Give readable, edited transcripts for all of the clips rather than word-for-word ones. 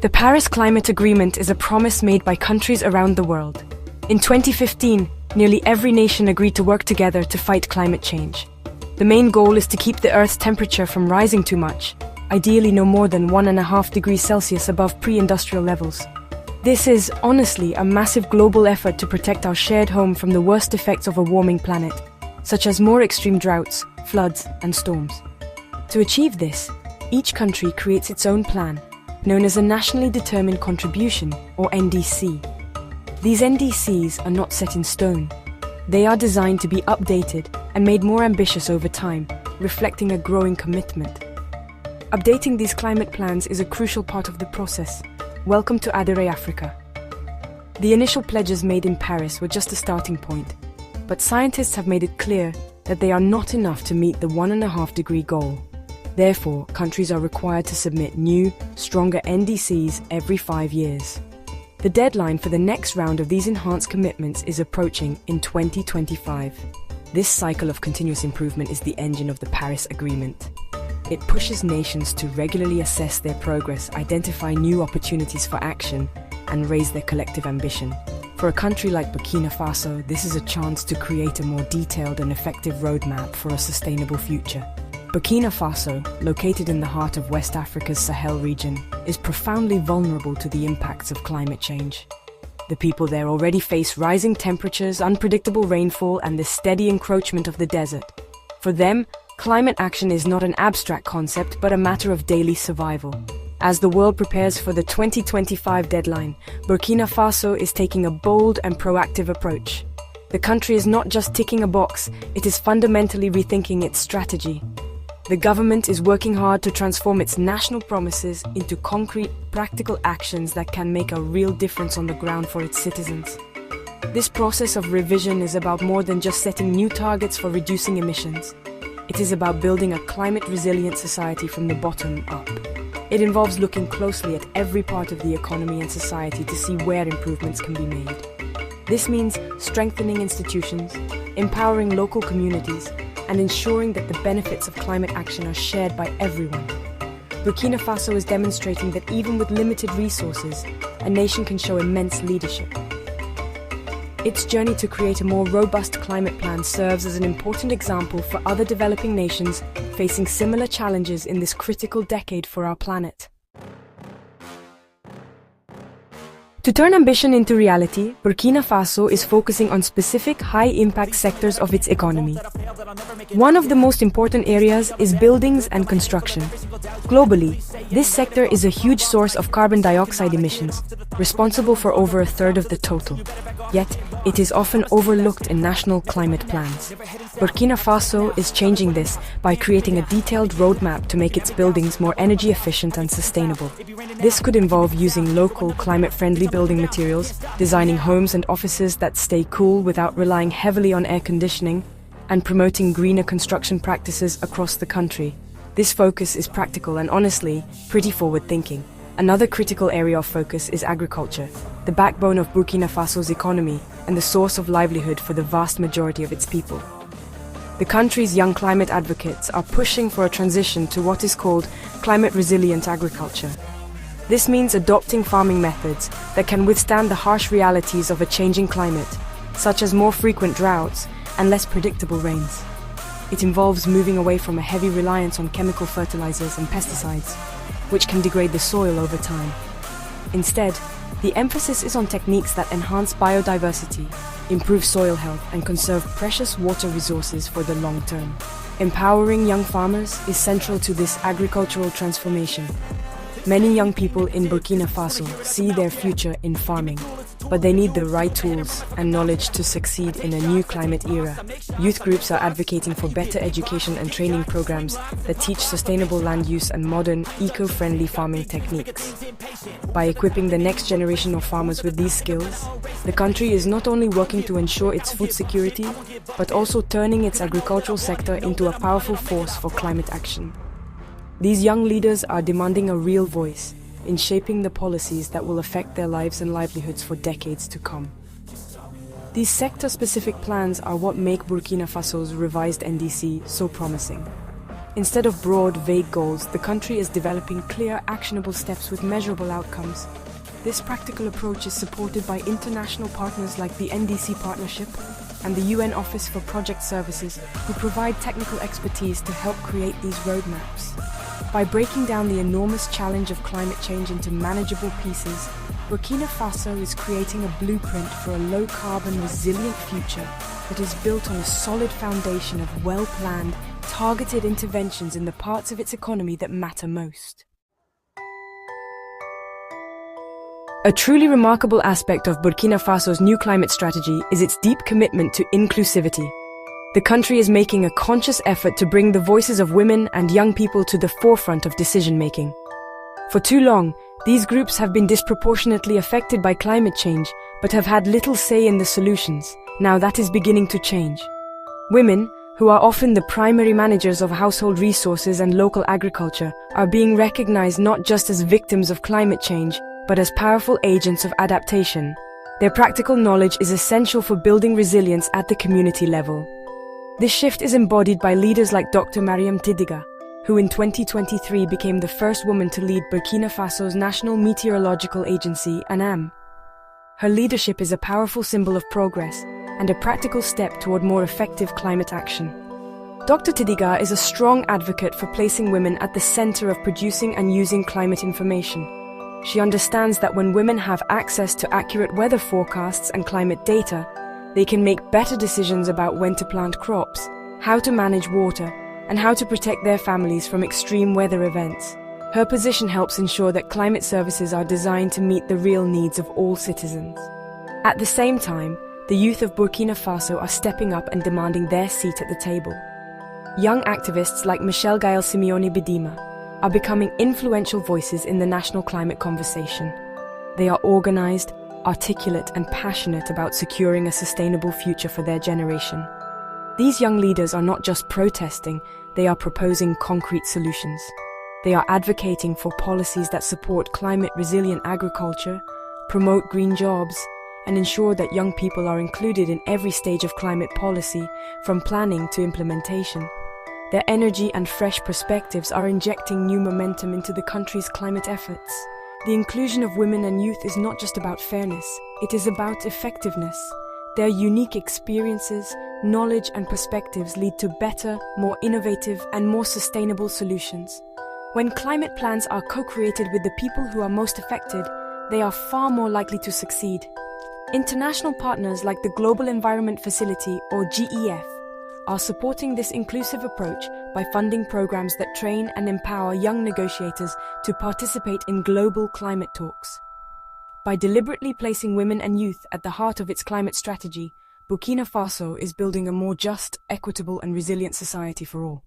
The Paris Climate Agreement is a promise made by countries around the world. In 2015, nearly every nation agreed to work together to fight climate change. The main goal is to keep the Earth's temperature from rising too much, ideally no more than 1.5 degrees Celsius above pre-industrial levels. This is, honestly, a massive global effort to protect our shared home from the worst effects of a warming planet, such as more extreme droughts, floods, and storms. To achieve this, each country creates its own plan, known as a Nationally Determined Contribution, or NDC. These NDCs are not set in stone. They are designed to be updated and made more ambitious over time, reflecting a growing commitment. Updating these climate plans is a crucial part of the process. Welcome to Adere Africa. The initial pledges made in Paris were just a starting point, but scientists have made it clear that they are not enough to meet the 1.5-degree goal. Therefore, countries are required to submit new, stronger NDCs every 5 years. The deadline for the next round of these enhanced commitments is approaching in 2025. This cycle of continuous improvement is the engine of the Paris Agreement. It pushes nations to regularly assess their progress, identify new opportunities for action, and raise their collective ambition. For a country like Burkina Faso, this is a chance to create a more detailed and effective roadmap for a sustainable future. Burkina Faso, located in the heart of West Africa's Sahel region, is profoundly vulnerable to the impacts of climate change. The people there already face rising temperatures, unpredictable rainfall, and the steady encroachment of the desert. For them, climate action is not an abstract concept, but a matter of daily survival. As the world prepares for the 2025 deadline, Burkina Faso is taking a bold and proactive approach. The country is not just ticking a box, it is fundamentally rethinking its strategy. The government is working hard to transform its national promises into concrete, practical actions that can make a real difference on the ground for its citizens. This process of revision is about more than just setting new targets for reducing emissions. It is about building a climate-resilient society from the bottom up. It involves looking closely at every part of the economy and society to see where improvements can be made. This means strengthening institutions, empowering local communities, and ensuring that the benefits of climate action are shared by everyone. Burkina Faso is demonstrating that even with limited resources, a nation can show immense leadership. Its journey to create a more robust climate plan serves as an important example for other developing nations facing similar challenges in this critical decade for our planet. To turn ambition into reality, Burkina Faso is focusing on specific high-impact sectors of its economy. One of the most important areas is buildings and construction. Globally, this sector is a huge source of carbon dioxide emissions, responsible for over a third of the total. Yet, it is often overlooked in national climate plans. Burkina Faso is changing this by creating a detailed roadmap to make its buildings more energy efficient and sustainable. This could involve using local, climate-friendly building materials, designing homes and offices that stay cool without relying heavily on air conditioning, and promoting greener construction practices across the country. This focus is practical and honestly, pretty forward-thinking. Another critical area of focus is agriculture, the backbone of Burkina Faso's economy and the source of livelihood for the vast majority of its people. The country's young climate advocates are pushing for a transition to what is called climate-resilient agriculture. This means adopting farming methods that can withstand the harsh realities of a changing climate, such as more frequent droughts and less predictable rains. It involves moving away from a heavy reliance on chemical fertilizers and pesticides, which can degrade the soil over time. Instead, the emphasis is on techniques that enhance biodiversity, improve soil health, and conserve precious water resources for the long term. Empowering young farmers is central to this agricultural transformation. Many young people in Burkina Faso see their future in farming, but they need the right tools and knowledge to succeed in a new climate era. Youth groups are advocating for better education and training programs that teach sustainable land use and modern, eco-friendly farming techniques. By equipping the next generation of farmers with these skills, the country is not only working to ensure its food security, but also turning its agricultural sector into a powerful force for climate action. These young leaders are demanding a real voice in shaping the policies that will affect their lives and livelihoods for decades to come. These sector-specific plans are what make Burkina Faso's revised NDC so promising. Instead of broad, vague goals, the country is developing clear, actionable steps with measurable outcomes. This practical approach is supported by international partners like the NDC Partnership and the UN Office for Project Services, who provide technical expertise to help create these roadmaps. By breaking down the enormous challenge of climate change into manageable pieces, Burkina Faso is creating a blueprint for a low-carbon, resilient future that is built on a solid foundation of well-planned, targeted interventions in the parts of its economy that matter most. A truly remarkable aspect of Burkina Faso's new climate strategy is its deep commitment to inclusivity. The country is making a conscious effort to bring the voices of women and young people to the forefront of decision-making. For too long, these groups have been disproportionately affected by climate change, but have had little say in the solutions. Now that is beginning to change. Women, who are often the primary managers of household resources and local agriculture, are being recognized not just as victims of climate change, but as powerful agents of adaptation. Their practical knowledge is essential for building resilience at the community level. This shift is embodied by leaders like Dr. Mariam Tidiga, who in 2023 became the first woman to lead Burkina Faso's National Meteorological Agency, ANAM. Her leadership is a powerful symbol of progress and a practical step toward more effective climate action. Dr. Tidiga is a strong advocate for placing women at the center of producing and using climate information. She understands that when women have access to accurate weather forecasts and climate data, they can make better decisions about when to plant crops, how to manage water, and how to protect their families from extreme weather events. Her position helps ensure that climate services are designed to meet the real needs of all citizens. At the same time, the youth of Burkina Faso are stepping up and demanding their seat at the table. Young activists like Michelle Gael Simeone Bidima are becoming influential voices in the national climate conversation. They are organized, articulate, and passionate about securing a sustainable future for their generation. These young leaders are not just protesting, they are proposing concrete solutions. They are advocating for policies that support climate-resilient agriculture, promote green jobs, and ensure that young people are included in every stage of climate policy, from planning to implementation. Their energy and fresh perspectives are injecting new momentum into the country's climate efforts. The inclusion of women and youth is not just about fairness, it is about effectiveness. Their unique experiences, knowledge, and perspectives lead to better, more innovative, and more sustainable solutions. When climate plans are co-created with the people who are most affected, they are far more likely to succeed. International partners like the Global Environment Facility, or GEF, are supporting this inclusive approach by funding programs that train and empower young negotiators to participate in global climate talks. By deliberately placing women and youth at the heart of its climate strategy, Burkina Faso is building a more just, equitable, and resilient society for all.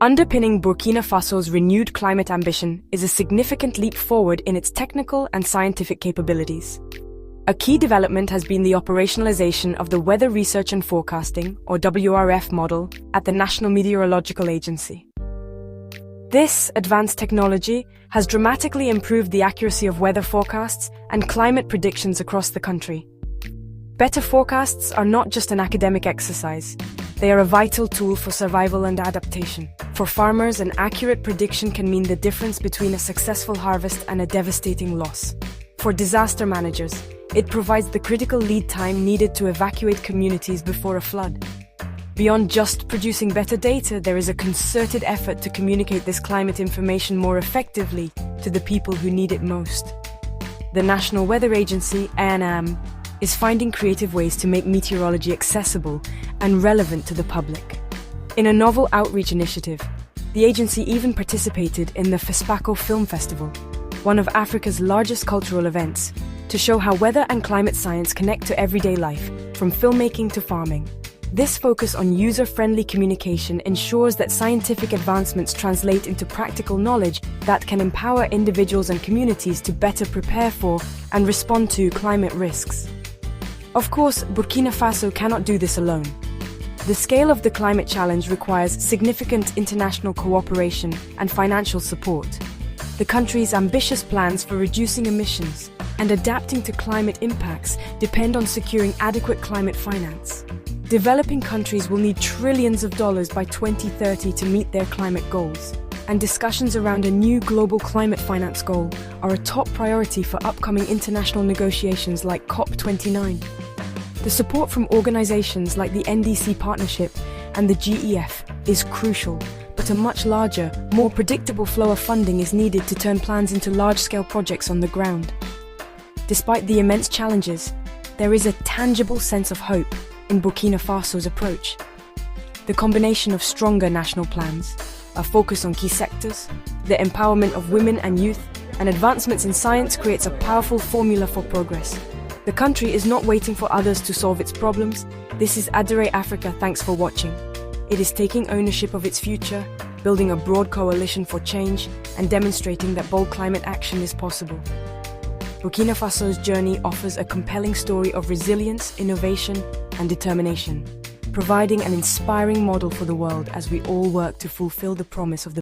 Underpinning Burkina Faso's renewed climate ambition is a significant leap forward in its technical and scientific capabilities. A key development has been the operationalization of the Weather Research and Forecasting, or WRF model, at the National Meteorological Agency. This advanced technology has dramatically improved the accuracy of weather forecasts and climate predictions across the country. Better forecasts are not just an academic exercise. They are a vital tool for survival and adaptation. For farmers, an accurate prediction can mean the difference between a successful harvest and a devastating loss. For disaster managers, it provides the critical lead time needed to evacuate communities before a flood. Beyond just producing better data, there is a concerted effort to communicate this climate information more effectively to the people who need it most. The National Weather Agency, ANAM, is finding creative ways to make meteorology accessible and relevant to the public. In a novel outreach initiative, the agency even participated in the FESPACO Film Festival, one of Africa's largest cultural events, to show how weather and climate science connect to everyday life, from filmmaking to farming. This focus on user-friendly communication ensures that scientific advancements translate into practical knowledge that can empower individuals and communities to better prepare for and respond to climate risks. Of course, Burkina Faso cannot do this alone. The scale of the climate challenge requires significant international cooperation and financial support. The country's ambitious plans for reducing emissions and adapting to climate impacts depend on securing adequate climate finance. Developing countries will need trillions of dollars by 2030 to meet their climate goals, and discussions around a new global climate finance goal are a top priority for upcoming international negotiations like COP29. The support from organizations like the NDC Partnership and the GEF is crucial, but a much larger, more predictable flow of funding is needed to turn plans into large-scale projects on the ground. Despite the immense challenges, there is a tangible sense of hope in Burkina Faso's approach. The combination of stronger national plans, a focus on key sectors, the empowerment of women and youth, and advancements in science creates a powerful formula for progress. The country is not waiting for others to solve its problems. This is Adere Africa. Thanks for watching. It is taking ownership of its future, building a broad coalition for change, and demonstrating that bold climate action is possible. Burkina Faso's journey offers a compelling story of resilience, innovation, and determination, providing an inspiring model for the world as we all work to fulfill the promise of the